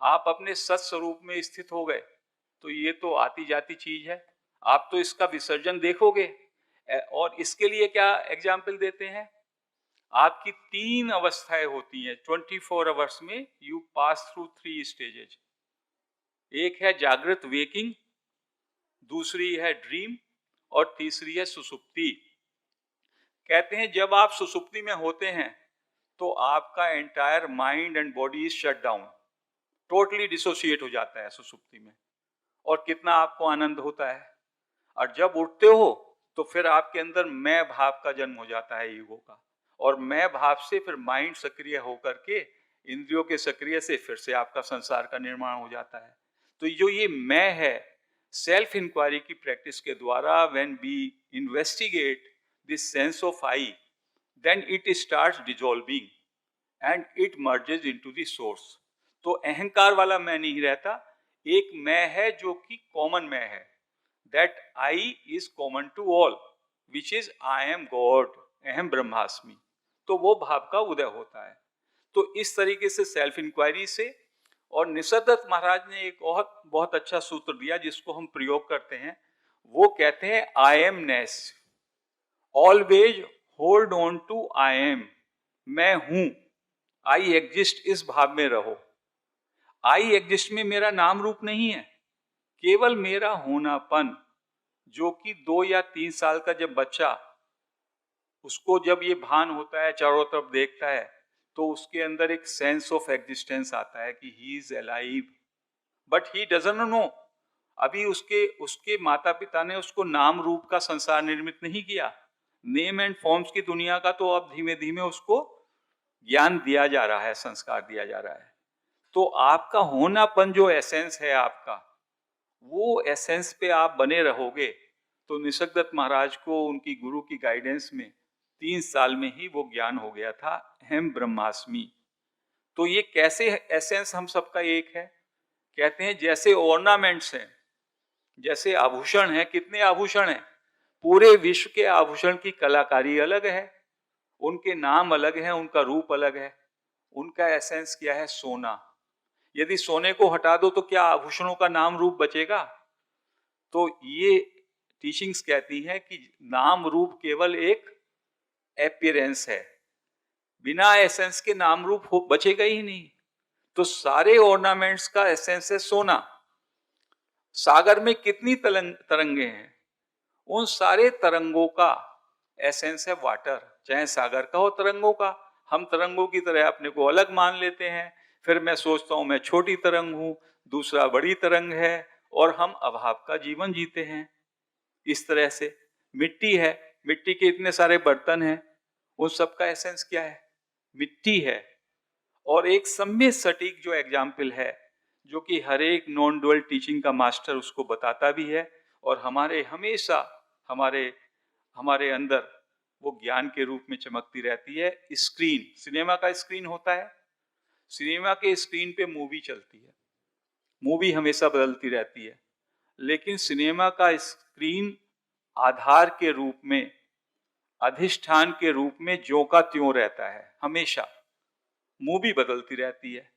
आप अपने सत स्वरूप में स्थित हो गए, तो ये तो आती जाती चीज है, आप तो इसका विसर्जन देखोगे। और इसके लिए क्या एग्जाम्पल देते हैं? आपकी 3 अवस्थाएं होती हैं 24 आवर्स में। You pass through 3 stages. एक है जागृत वेकिंग, दूसरी है ड्रीम और तीसरी है सुसुप्ति। कहते हैं जब आप सुसुप्ति में होते हैं तो आपका entire mind and body is shut down, totally dissociate हो जाता है सुसुप्ति में, और कितना आपको आनंद होता है। और जब उठते हो तो फिर आपके अंदर मैं भाव का जन्म हो जाता है, ईगो का, और मैं भाव से फिर माइंड सक्रिय होकर के इंद्रियों के सक्रिय से फिर से आपका संसार का निर्माण हो जाता है। तो जो ये मैं है, सेल्फ इंक्वायरी की प्रैक्टिस के द्वारा when we investigate this sense of I, then it starts dissolving and it merges into the source। तो अहंकार वाला मैं नहीं रहता, एक मैं है जो कि कॉमन मैं है, that I is common to all, which is I am God, अहम ब्रह्मास्मि। तो वो भाव का उदय होता है। तो इस तरीके से सेल्फ इंक्वायरी से, और निसर्गदत्त महाराज ने एक बहुत अच्छा सूत्र दिया जिसको हम प्रयोग करते हैं। वो कहते हैं I amness, always hold on to I am, मैं हूं, आई एग्जिस्ट, इस भाव में रहो। आई एग्जिस्ट में मेरा नाम रूप नहीं है, केवल मेरा होनापन, जो कि 2 या 3 साल का जब बच्चा, उसको जब ये भान होता है, चारों तरफ देखता है, तो उसके अंदर एक सेंस ऑफ एग्जिस्टेंस आता है कि he is alive, but he doesn't know. अभी उसके माता पिता ने उसको नाम रूप का संसार निर्मित नहीं किया, नेम एंड फॉर्म्स की दुनिया का तो अब धीमे धीमे उसको ज्ञान दिया जा रहा है, संस्कार दिया जा रहा है। तो आपका होनापन जो एसेंस है आपका, वो एसेंस पे आप बने रहोगे। तो निसर्गदत्त महाराज को उनकी गुरु की गाइडेंस में 3 साल में ही वो ज्ञान हो गया था, अहम ब्रह्मास्मि। तो ये कैसे एसेंस हम सबका एक है? कहते हैं जैसे ऑर्नामेंट्स हैं, जैसे आभूषण है, कितने आभूषण हैं? पूरे विश्व के आभूषण की कलाकारी अलग है, उनके नाम अलग हैं, उनका रूप अलग है। उनका एसेंस क्या है? सोना। यदि सोने को हटा दो तो क्या आभूषणों का नाम रूप बचेगा? तो ये टीचिंग्स कहती हैं कि नाम रूप केवल एक अपीयरेंस है, बिना एसेंस के नाम रूप बचेगा ही नहीं। तो सारे ऑर्नामेंट्स का एसेंस है सोना। सागर में कितनी तरंगे हैं? उन सारे तरंगों का एसेंस है वाटर। चाहे सागर का हो तरंगों का, हम तरंगों की तरह अपने को अलग मान लेते हैं। फिर मैं सोचता हूं मैं छोटी तरंग हूं, दूसरा बड़ी तरंग है, और हम अभाव का जीवन जीते हैं। इस तरह से मिट्टी है, मिट्टी के इतने सारे बर्तन हैं, उन सब का एसेंस क्या है? मिट्टी है। और एक सम्य सटीक जो एग्जाम्पल है, जो कि हर एक नॉन डुअल टीचिंग का मास्टर उसको बताता भी है, और हमारे हमेशा हमारे अंदर वो ज्ञान के रूप में चमकती रहती है। स्क्रीन, सिनेमा का स्क्रीन होता है, सिनेमा के स्क्रीन पे मूवी चलती है, मूवी हमेशा बदलती रहती है, लेकिन सिनेमा का स्क्रीन आधार के रूप में, अधिष्ठान के रूप में ज्यों का त्यों रहता है हमेशा। मूवी बदलती रहती है,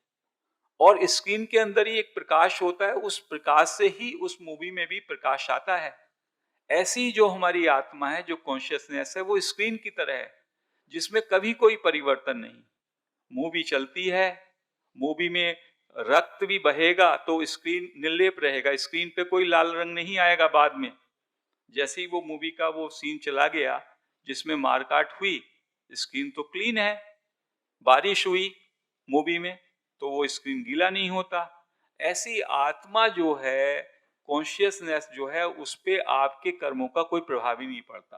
और स्क्रीन के अंदर ही एक प्रकाश होता है, उस प्रकाश से ही उस मूवी में भी प्रकाश आता है। ऐसी जो हमारी आत्मा है, जो कॉन्शियसनेस है, वो स्क्रीन की तरह है, जिसमें कभी कोई परिवर्तन नहीं। मूवी चलती है, मूवी में रक्त भी बहेगा तो स्क्रीन निर्लेप रहेगा, स्क्रीन पे कोई लाल रंग नहीं आएगा बाद में। जैसे ही वो मूवी का वो सीन चला गया जिसमें मारकाट हुई, स्क्रीन तो क्लीन है। बारिश हुई मूवी में तो वो स्क्रीन गीला नहीं होता। ऐसी आत्मा जो है, कॉन्शियसनेस जो है, उस पे आपके कर्मों का कोई प्रभाव ही नहीं पड़ता।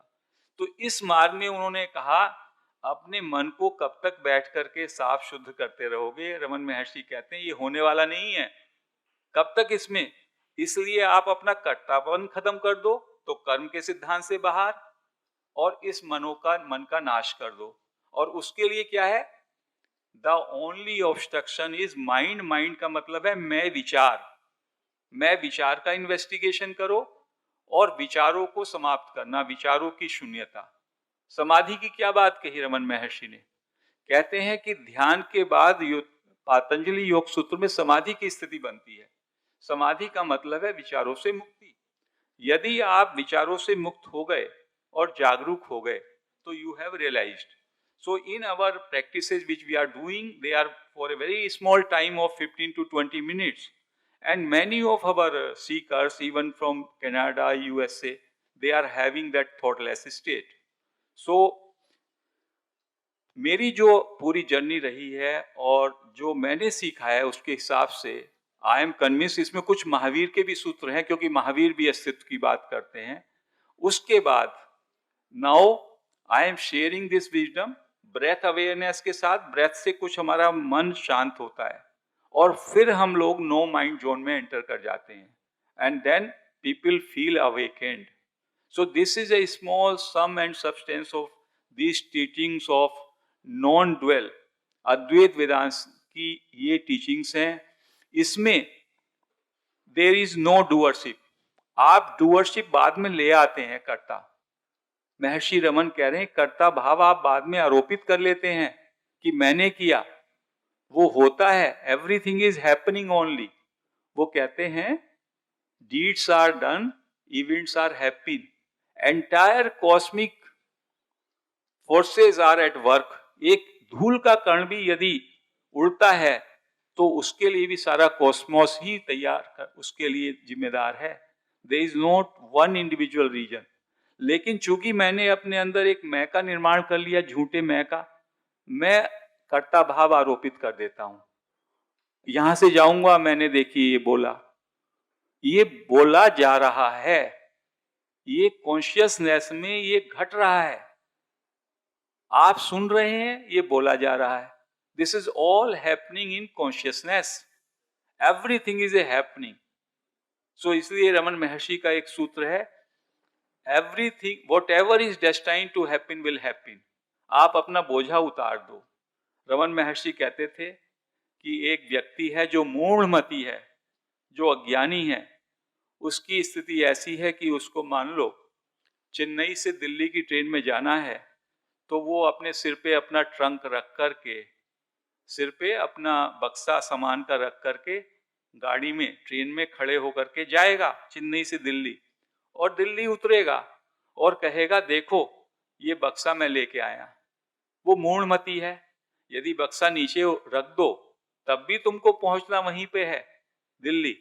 तो इस मार्ग में उन्होंने कहा, अपने मन को कब तक बैठ करके साफ शुद्ध करते रहोगे? रमन महर्षि कहते हैं ये होने वाला नहीं है। कब तक इसमें? इसलिए आप अपना कर्तापन खत्म कर दो तो कर्म के सिद्धांत से बाहर, और इस मन का नाश कर दो। और उसके लिए क्या है? The only obstruction is mind. Mind का मतलब है मैं विचार। मैं विचार का इन्वेस्टिगेशन करो और विचारों को समाप्त करना, विचारों की शून्यता। समाधि की क्या बात कही रमन महर्षि ने? कहते हैं कि ध्यान के बाद पातंजलि योग सूत्र में समाधि की स्थिति बनती है। समाधि का मतलब है विचारों से मुक्ति। यदि आप विचारों से मुक्त हो गए और जागरूक हो गए तो you have realised. So in our practices which we are doing, they are for a very small time of 15 to 20 minutes. And many of our seekers, even from Canada, USA, they are having that thoughtless state. So मेरी जो पूरी journey रही है और जो मैंने सीखा है उसके हिसाब से आई एम कन्विंस, इसमें कुछ महावीर के भी सूत्र हैं क्योंकि महावीर भी अस्तित्व की बात करते हैं. उसके बाद now I am sharing this wisdom breath awareness के साथ. ब्रेथ से कुछ हमारा मन शांत होता है और फिर हम लोग नो माइंड जोन में एंटर कर जाते हैं and then people feel awakened. So this is a small sum and substance of these teachings of non dual. Advaita Vedanta की ये टीचिंग्स हैं. इसमें देयर इज नो डूअरशिप. आप डूअरशिप बाद में ले आते हैं. कर्ता, महर्षि रमन कह रहे हैं कर्ता भाव आप बाद में आरोपित कर लेते हैं कि मैंने किया. वो होता है, एवरीथिंग इज हैपनिंग ओनली. वो कहते हैं deeds are done, events are happening, entire cosmic forces are at work. एक धूल का कण भी यदि उड़ता है तो उसके लिए भी सारा कॉस्मोस ही तैयार उसके लिए जिम्मेदार है. There is not one individual reason. लेकिन चूंकि मैंने अपने अंदर एक मैं का निर्माण कर लिया, झूठे मैं का, मैं कर्ता भाव आरोपित कर देता हूं. यहां से जाऊंगा, मैंने देखी ये बोला जा रहा है, ये कॉन्शियसनेस में ये घट रहा है. आप सुन रहे हैं, ये बोला जा रहा है. This is all happening in consciousness. Everything is a happening. So इसलिए रमन महर्षि का एक सूत्र है, everything whatever is destined to happen will happen. आप अपना बोझा उतार दो. रमन महर्षि कहते थे कि एक व्यक्ति है जो मूढ़मती है, जो अज्ञानी है, उसकी स्थिति ऐसी है कि उसको मान लो चेन्नई से दिल्ली की ट्रेन में जाना है तो वो अपने सिर पे अपना ट्रंक रख करके, सिर पे अपना बक्सा सामान का रख करके गाड़ी में, ट्रेन में खड़े होकर के जाएगा चेन्नई से दिल्ली. और दिल्ली उतरेगा और कहेगा देखो ये बक्सा मैं लेके आया. वो मूढ़मती है. यदि बक्सा नीचे रख दो तब भी तुमको पहुंचना वहीं पे है, दिल्ली.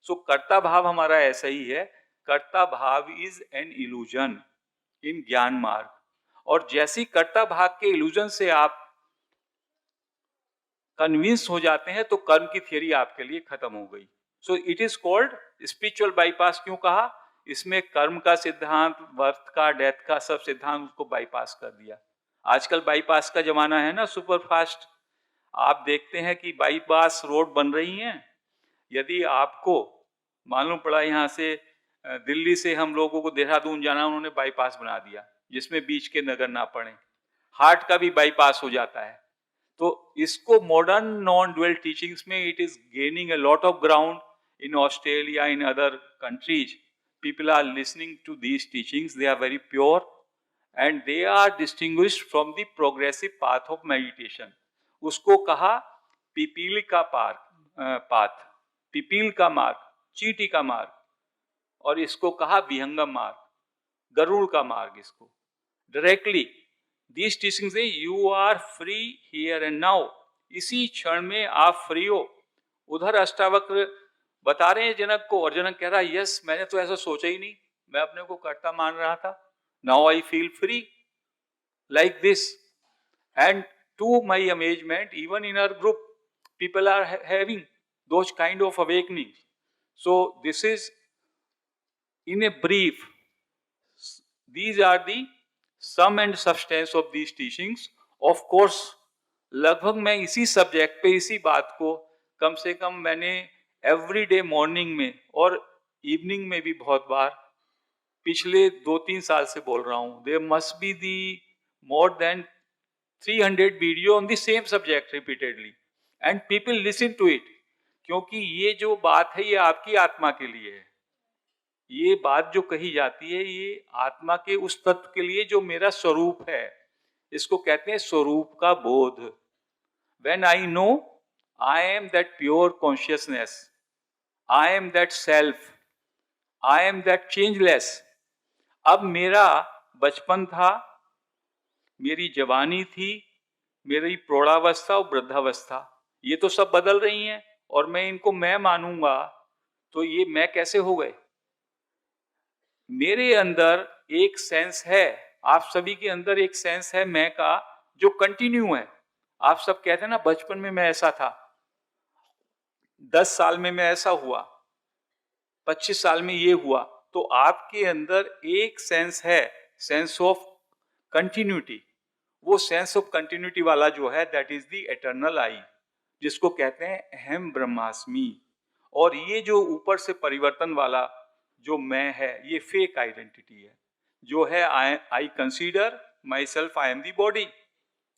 सो कर्ता भाव हमारा ऐसा ही है. कर्ता भाव इज एन इल्यूजन इन ज्ञान मार्ग. और जैसी कर्ता भाव के इल्यूजन से आप कन्विंस हो जाते हैं तो कर्म की थियरी आपके लिए खत्म हो गई. So it is called spiritual bypass. क्यों कहा? इसमें कर्म का सिद्धांत, बर्थ का, डेथ का, सब सिद्धांत उसको बाईपास कर दिया. आजकल बाईपास का जमाना है ना, सुपर फास्ट. आप देखते हैं कि बाईपास रोड बन रही हैं. यदि आपको मालूम पड़ा यहाँ से दिल्ली से हम लोगों को देहरादून जाना, उन्होंने बाईपास बना दिया जिसमें बीच के नगर ना पड़े. हार्ट का भी बाईपास हो जाता है. तो इसको मॉडर्न नॉन ड्वेल टीचिंग्स में it is gaining a lot of ground. In Australia, in other countries, people are listening to these teachings. They are very pure and they are distinguished from the progressive path of meditation. उसको कहा pupil का path, pupil का मार्ग, चींटी का मार्ग. और इसको कहा विहंगम मार्ग, गरुड़ का मार्ग. इसको directly these teachings say you are free here and now. इसी क्षण में आप फ्री हो. उधर अष्टावक्र बता रहे हैं जनक को, और जनक कह रहा है यस, मैंने तो ऐसा सोचा ही नहीं, मैं अपने को कर्ता मान रहा था. Now I feel free like this. And to my amazement, even in our group people are having those kind of awakening. So this is in a brief, these are the sum and substance of these teachings. Of course, लगभग मैं इसी subject पे, इसी बात को कम से कम मैंने every day morning में और इवनिंग में भी बहुत बार पिछले 2-3 साल से बोल रहा हूं. There must be the more than 300 video on the same subject repeatedly and people listen to it. क्योंकि ये जो बात है ये आपकी आत्मा के लिए है. ये बात जो कही जाती है ये आत्मा के उस तत्व के लिए जो मेरा स्वरूप है. इसको कहते हैं स्वरूप का बोध. When I know I am that pure consciousness, I am that self, I am that changeless. अब मेरा बचपन था, मेरी जवानी थी, मेरी प्रौढ़ावस्था और वृद्धावस्था, ये तो सब बदल रही हैं और मैं इनको मैं मानूंगा तो ये मैं कैसे हो गए? मेरे अंदर एक सेंस है, आप सभी के अंदर एक सेंस है मैं का, जो कंटिन्यू है। आप सब कहते हैं ना बचपन में मैं ऐसा था, 10 साल में मैं ऐसा हुआ, 25 साल में ये हुआ। तो आपके अंदर एक सेंस है, सेंस ऑफ कंटिन्यूटी। वो सेंस ऑफ कंटिन्यूटी वाला जो है दैट इज द एटर्नल आई, जिसको कहते हैं अहम ब्रह्मास्मि। और ये जो ऊपर से परिवर्तन वाला जो मैं है, ये फेक आइडेंटिटी है, जो है I consider my self, I am the body,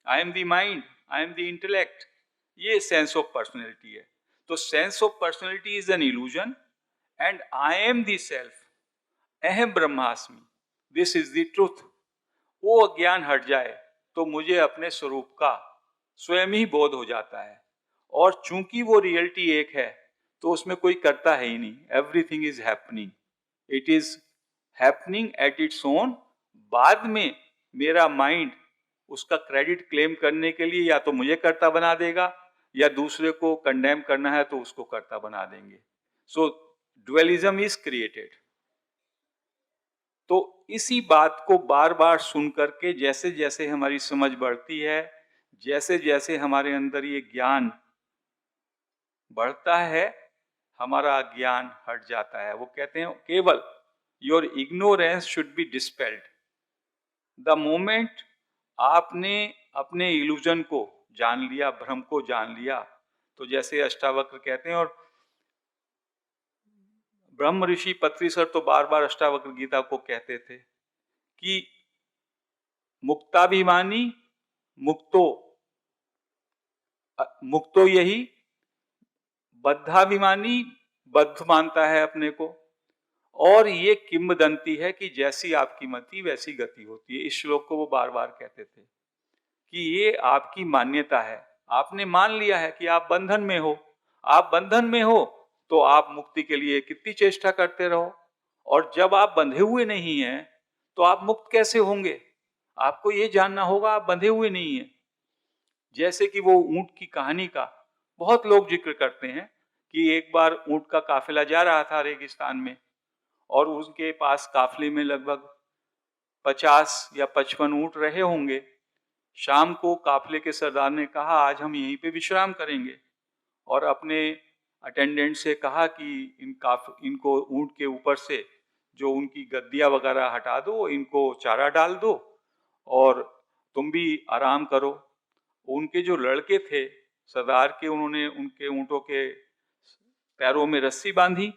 I am the mind, I am the intellect. ये सेंस ऑफ पर्सनैलिटी है। तो sense of personality is an illusion and I am the self, अहम ब्रह्मास्मि, this is the truth. वो अज्ञान हट जाए तो मुझे अपने स्वरूप का स्वयं ही बोध हो जाता है। और चूंकि वो रियलिटी एक है तो उसमें कोई करता है ही नहीं, everything is happening, it is happening at its own. बाद में मेरा माइंड उसका क्रेडिट क्लेम करने के लिए या तो मुझे कर्ता बना देगा या दूसरे को कंडेम करना है तो उसको कर्ता बना देंगे। सो ड्वेलिज्म इज क्रिएटेड। तो इसी बात को बार बार सुन करके जैसे जैसे हमारी समझ बढ़ती है, जैसे जैसे हमारे अंदर ये ज्ञान बढ़ता है, हमारा ज्ञान हट जाता है। वो कहते हैं केवल your ignorance should be dispelled. The moment आपने अपने इल्यूजन को जान लिया, भ्रम को जान लिया, तो जैसे अष्टावक्र कहते हैं, और ब्रह्म ऋषि पत्रीसर तो बार बार अष्टावक्र गीता को कहते थे कि मुक्ताभिमानी मुक्तो, मुक्तो यही, बद्धाभिमानी बद्ध मानता है अपने को, और ये किंवदंती है कि जैसी आपकी मति वैसी गति होती है। इस श्लोक को वो बार बार कहते थे कि ये आपकी मान्यता है, आपने मान लिया है कि आप बंधन में हो। आप बंधन में हो तो आप मुक्ति के लिए कितनी चेष्टा करते रहो, और जब आप बंधे हुए नहीं हैं तो आप मुक्त कैसे होंगे? आपको ये जानना होगा आप बंधे हुए नहीं हैं। जैसे कि वो ऊंट की कहानी का बहुत लोग जिक्र करते हैं कि एक बार ऊंट का काफिला जा रहा था रेगिस्तान में, और उनके पास काफिले में लगभग 50 या 55 ऊंट रहे होंगे। शाम को काफिले के सरदार ने कहा आज हम यहीं पे विश्राम करेंगे, और अपने अटेंडेंट से कहा कि इनको ऊंट के ऊपर से जो उनकी गद्दियाँ वगैरह हटा दो, इनको चारा डाल दो और तुम भी आराम करो। उनके जो लड़के थे सरदार के, उन्होंने उनके ऊँटों के पैरों में रस्सी बांधी,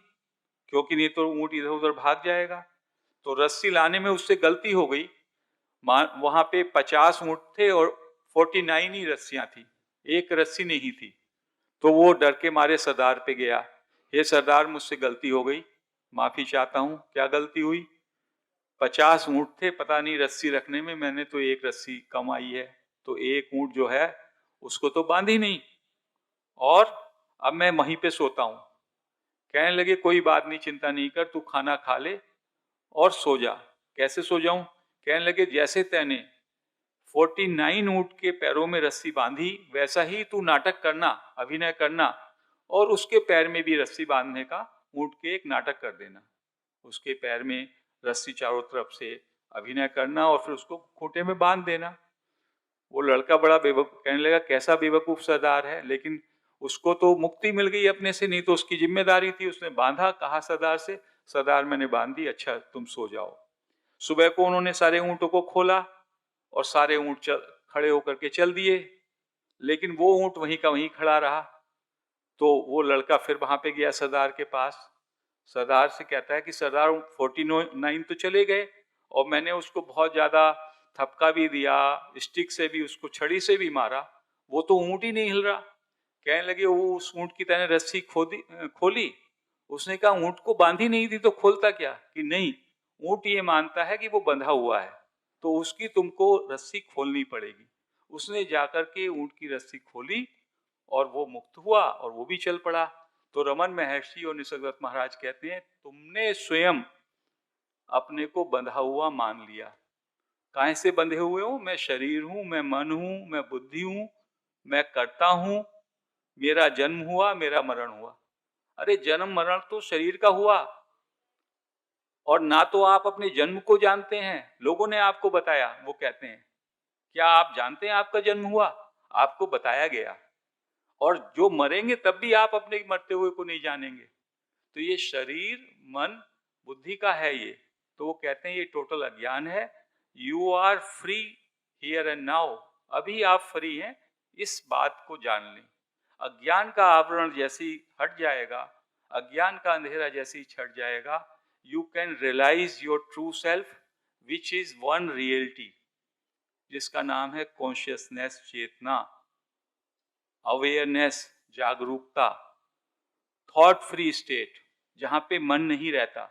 क्योंकि नहीं तो ऊँट इधर उधर भाग जाएगा। तो रस्सी लाने में उससे गलती हो गई, वहां पे 50 ऊँट थे और 49 ही रस्सियां थी, एक रस्सी नहीं थी। तो वो डर के मारे सरदार पे गया, ये सरदार मुझसे गलती हो गई, माफी चाहता हूँ। क्या गलती हुई? 50 ऊँट थे, पता नहीं रस्सी रखने में मैंने तो एक रस्सी कम आई है, तो एक ऊँट जो है उसको तो बांधी नहीं, और अब मैं वहीं पे सोता हूँ। कहने लगे कोई बात नहीं, चिंता नहीं कर, तू खाना खा ले और सो जा। कैसे सो जाऊं? कहने लगे जैसे तैने 49 ऊँट के पैरों में रस्सी बांधी वैसा ही तू नाटक करना, अभिनय करना, और उसके पैर में भी रस्सी बांधने का ऊँट के एक नाटक कर देना। उसके पैर में रस्सी चारों तरफ से अभिनय करना और फिर उसको खूंटे में बांध देना। वो लड़का बड़ा बेवकूफ, कहने लगा कैसा बेवकूफ सरदार है, लेकिन उसको तो मुक्ति मिल गई अपने से, नहीं तो उसकी जिम्मेदारी थी। उसने बांधा, कहा सरदार से, सरदार मैंने बांध दी, अच्छा तुम सो जाओ। सुबह को उन्होंने सारे ऊँटों को खोला और सारे ऊँट खड़े होकर के चल दिए, लेकिन वो ऊँट वहीं का वहीं खड़ा रहा। तो वो लड़का फिर वहां पे गया सरदार के पास, सरदार से कहता है कि सरदार 49 तो चले गए और मैंने उसको बहुत ज्यादा थपका भी दिया, स्टिक से भी, उसको छड़ी से भी मारा, वो तो ऊँट ही नहीं हिल रहा। कहने लगे वो उस ऊँट की तरह रस्सी खोली? उसने कहा ऊँट को बांधी नहीं थी तो खोलता क्या? कि नहीं, ऊँट ये मानता है कि वो बंधा हुआ है तो उसकी तुमको रस्सी खोलनी पड़ेगी। उसने जाकर के ऊँट की रस्सी खोली और वो मुक्त हुआ और वो भी चल पड़ा। तो रमन महर्षि और निसर्गदत्त महाराज कहते हैं तुमने स्वयं अपने को बंधा हुआ मान लिया, काहे से बंधे हुए हो? मैं शरीर हूं, मैं मन हूं, मैं बुद्धि हूं, मैं करता हूं, मेरा जन्म हुआ, मेरा मरण हुआ। अरे जन्म मरण तो शरीर का हुआ, और ना तो आप अपने जन्म को जानते हैं, लोगों ने आपको बताया। वो कहते हैं, क्या आप जानते हैं आपका जन्म हुआ? आपको बताया गया। और जो मरेंगे तब भी आप अपने मरते हुए को नहीं जानेंगे। तो ये शरीर, मन, बुद्धि का है ये। तो वो कहते हैं ये टोटल अज्ञान है। You are free here and now. अभी आप फ्री हैं, इस बात को जान लें। अज्ञान का आवरण जैसे ही हट जाएगा, अज्ञान का अंधेरा जैसे ही छट जाएगा, you can realise your true self, which is one reality, जिसका नाम है कॉन्शियसनेस, चेतना, अवेयरनेस, जागरूकता, थॉट फ्री स्टेट, जहां पे मन नहीं रहता।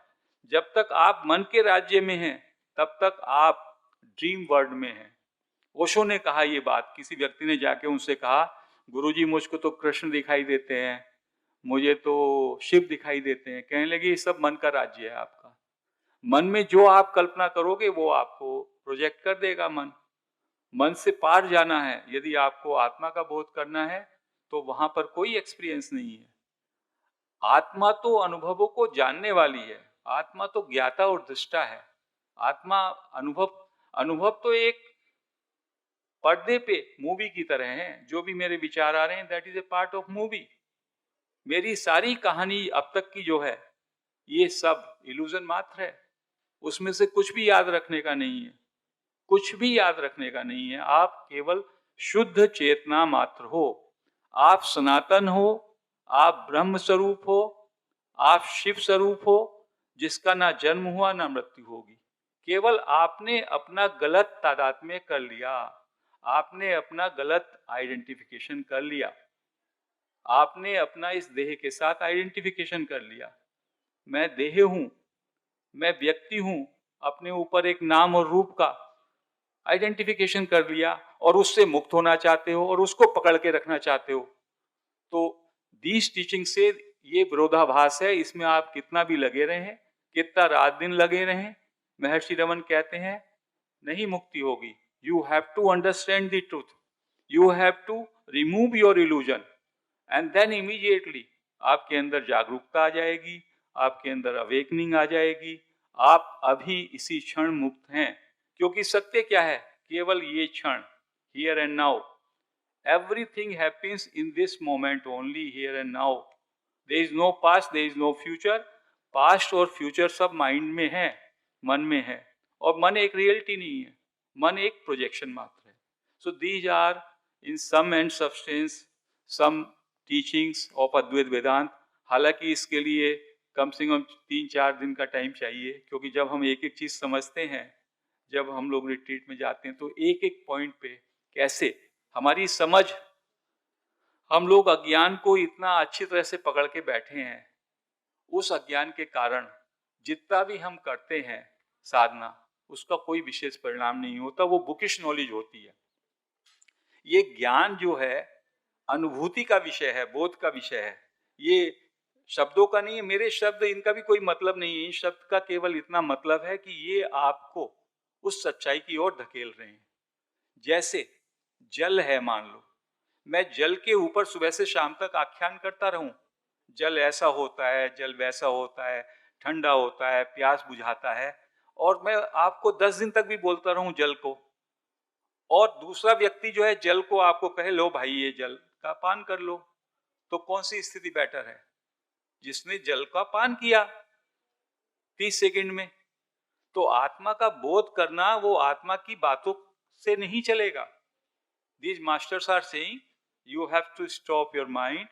जब तक आप मन के राज्य में हैं, तब तक आप ड्रीम वर्ल्ड में हैं। ओशो ने कहा ये बात, किसी व्यक्ति ने जाके उनसे कहा, गुरुजी मुझको तो कृष्ण दिखाई देते हैं, मुझे तो शिव दिखाई देते हैं। कहने लगे ये सब मन का राज्य है आपका। मन में जो आप कल्पना करोगे वो आपको प्रोजेक्ट कर देगा मन। मन से पार जाना है, यदि आपको आत्मा का बोध करना है, तो वहां पर कोई एक्सपीरियंस नहीं है। आत्मा तो अनुभवों को जानने वाली है, आत्मा तो ज्ञाता और दृष्टा है। आत्मा अनुभव अनुभव तो एक पर्दे पे मूवी की तरह है। जो भी मेरे विचार आ रहे हैं, that is a part of movie. मेरी सारी कहानी अब तक की जो है, ये सब इल्यूजन मात्र है। उसमें से कुछ भी याद रखने का नहीं है, कुछ भी याद रखने का नहीं है। आप केवल शुद्ध चेतना मात्र हो। आप सनातन हो, आप ब्रह्म स्वरूप हो, आप शिव स्वरूप हो, जिसका ना जन्म हुआ ना मृत्यु होगी। केवल आपने अपना गलत तादात्म्य कर लिया, आपने अपना गलत आइडेंटिफिकेशन कर लिया, आपने अपना इस देह के साथ आइडेंटिफिकेशन कर लिया। मैं देह हूं, मैं व्यक्ति हूं, अपने ऊपर एक नाम और रूप का आइडेंटिफिकेशन कर लिया, और उससे मुक्त होना चाहते हो और उसको पकड़ के रखना चाहते हो। तो दीस टीचिंग से ये विरोधाभास है। इसमें आप कितना भी लगे रहें, कितना रात दिन लगे रहें, महर्षि रमन कहते हैं नहीं मुक्ति होगी। You have to understand the truth, you have to remove your illusion, and then immediately आपके अंदर जागरूकता आ जाएगी, आपके अंदर अवेकनिंग आ जाएगी। आप अभी इसी क्षण मुक्त हैं, क्योंकि सत्य क्या है? केवल ये क्षण, here and now. Everything happens in this moment only, here and now. There is no past, there is no future. Past और future सब माइंड में है, मन में है, और मन एक रियलिटी नहीं है, मन एक प्रोजेक्शन मात्र है। So these are in sum and substance some teachings of अद्वैत वेदांत। हालांकि इसके लिए कम से कम 3-4 दिन का टाइम चाहिए, क्योंकि जब हम एक एक चीज समझते हैं, जब हम लोग रिट्रीट में जाते हैं, तो एक एक पॉइंट पे कैसे हमारी समझ, हम लोग अज्ञान को इतना अच्छी तरह से पकड़ के बैठे हैं। उस अज्ञान के कारण जितना भी हम करते हैं साधना, उसका कोई विशेष परिणाम नहीं होता, वो बुकिश नॉलेज होती है। ये ज्ञान जो है अनुभूति का विषय है, बोध का विषय है, ये शब्दों का नहीं है। मेरे शब्द, इनका भी कोई मतलब नहीं है। इन शब्द का केवल इतना मतलब है कि ये आपको उस सच्चाई की ओर धकेल रहे हैं। जैसे जल है, मान लो मैं जल के ऊपर सुबह से शाम तक आख्यान करता रहूं, जल ऐसा होता है, जल वैसा होता है, ठंडा होता है, प्यास बुझाता है, और मैं आपको 10 दिन तक भी बोलता रहूं जल को, और दूसरा व्यक्ति जो है जल को आपको कहे लो भाई ये जल का पान कर लो, तो कौन सी स्थिति बेटर है? जिसने जल का पान किया 30 सेकंड में। तो आत्मा का बोध करना वो आत्मा की बातों से नहीं चलेगा। These masters are saying you have to stop your mind,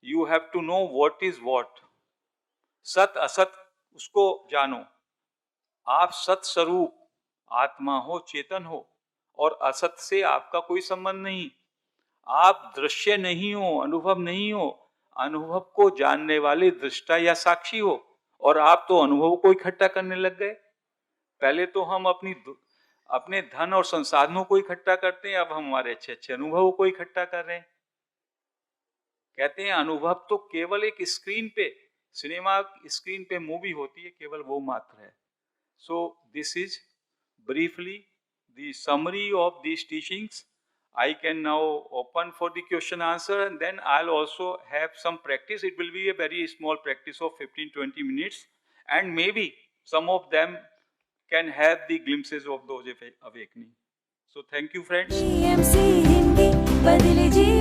you have to know what is what. सत असत उसको जानो। आप सत स्वरूप आत्मा हो, चेतन हो, और असत से आपका कोई संबंध नहीं। आप दृश्य नहीं हो, अनुभव नहीं हो, अनुभव को जानने वाले दृष्टा या साक्षी हो, और आप तो अनुभव को इकट्ठा करने लग गए। पहले तो हम अपने धन और संसाधनों को इकट्ठा करते हैं, अब हम हमारे अच्छे अच्छे अनुभवों को इकट्ठा कर रहे हैं। कहते हैं अनुभव तो केवल एक स्क्रीन पे, सिनेमा स्क्रीन पे मूवी होती है, केवल वो मात्र है। सो this is briefly the summary of these teachings. I can now open for the question answer, and then I'll also have some practice. It will be a very small practice of 15-20 minutes, and maybe some of them can have the glimpses of those awakening. So thank you, friends. TMC Hindi बदले जी